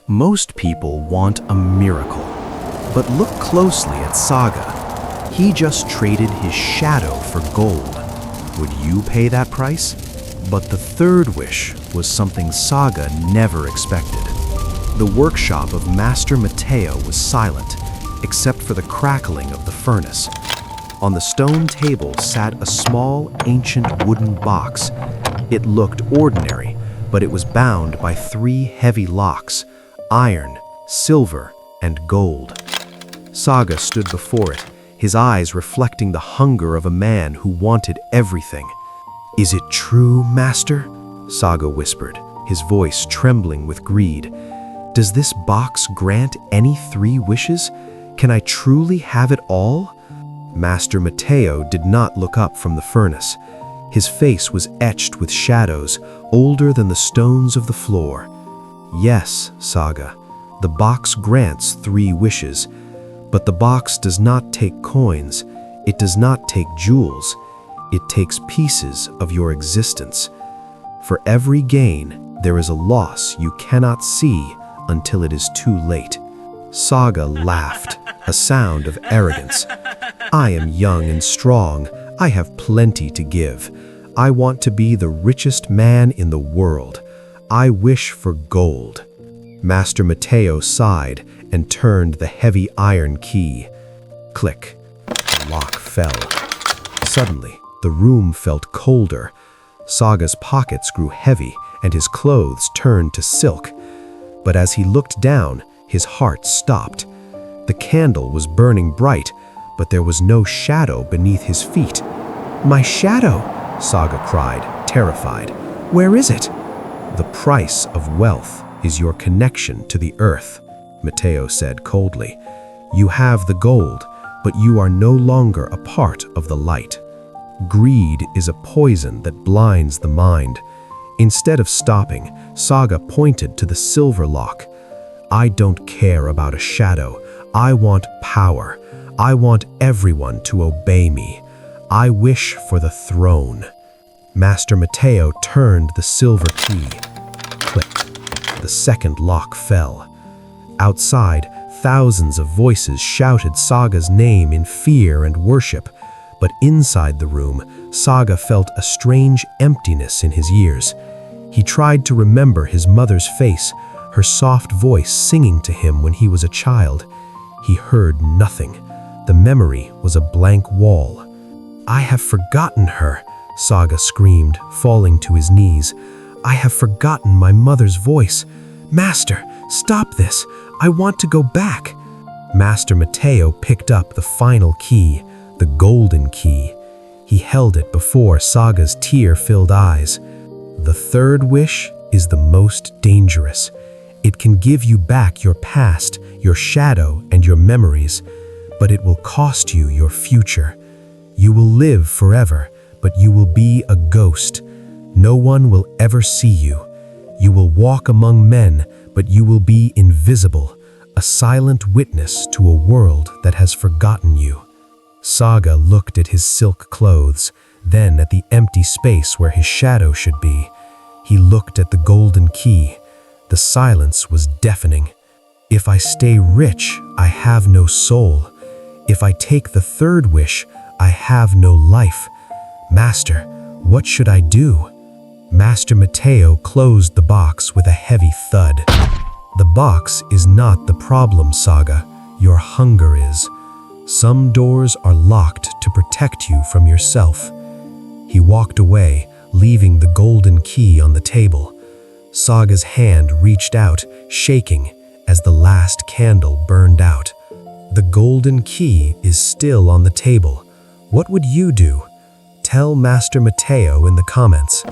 Most people want a miracle, but look closely at Saga. He just traded his shadow for gold. Would you pay that price? But the third wish was something Saga never expected. The workshop of Master Mateo was silent, except for the crackling of the furnace. On the stone table sat a small, ancient wooden box. It looked ordinary, but it was bound by 3 heavy locks: iron, silver, and gold. Saga stood before it, his eyes reflecting the hunger of a man who wanted everything. "Is it true, Master?" Saga whispered, his voice trembling with greed. "Does this box grant any 3 wishes? Can I truly have it all?" Master Mateo did not look up from the furnace. His face was etched with shadows, older than the stones of the floor. "Yes, Saga, the box grants 3 wishes, but the box does not take coins, it does not take jewels, it takes pieces of your existence. For every gain, there is a loss you cannot see until it is too late." Saga laughed, a sound of arrogance. "I am young and strong, I have plenty to give. I want to be the richest man in the world. I wish for gold." Master Mateo sighed and turned the heavy iron key. Click. The lock fell. Suddenly, the room felt colder. Saga's pockets grew heavy and his clothes turned to silk. But as he looked down, his heart stopped. The candle was burning bright, but there was no shadow beneath his feet. "My shadow!" Saga cried, terrified. "Where is it?" "The price of wealth is your connection to the earth," Mateo said coldly. "You have the gold, but you are no longer a part of the light. Greed is a poison that blinds the mind." Instead of stopping, Saga pointed to the silver lock. "I don't care about a shadow. I want power. I want everyone to obey me. I wish for the throne." Master Mateo turned the silver key. Click. The second lock fell. Outside, thousands of voices shouted Saga's name in fear and worship. But inside the room, Saga felt a strange emptiness in his ears. He tried to remember his mother's face, her soft voice singing to him when he was a child. He heard nothing. The memory was a blank wall. "I have forgotten her," Saga screamed, falling to his knees. "I have forgotten my mother's voice. Master, stop this. I want to go back." Master Mateo picked up the final key, the golden key. He held it before Saga's tear-filled eyes. "The third wish is the most dangerous. It can give you back your past, your shadow, and your memories, but it will cost you your future. You will live forever, but you will be a ghost. No one will ever see you. You will walk among men, but you will be invisible, a silent witness to a world that has forgotten you." Saga looked at his silk clothes, then at the empty space where his shadow should be. He looked at the golden key. The silence was deafening. "If I stay rich, I have no soul. If I take the third wish, I have no life. Master, what should I do?" Master Mateo closed the box with a heavy thud. "The box is not the problem, Saga. Your hunger is. Some doors are locked to protect you from yourself." He walked away, leaving the golden key on the table. Saga's hand reached out, shaking, as the last candle burned out. The golden key is still on the table. What would you do? Tell Master Mateo in the comments.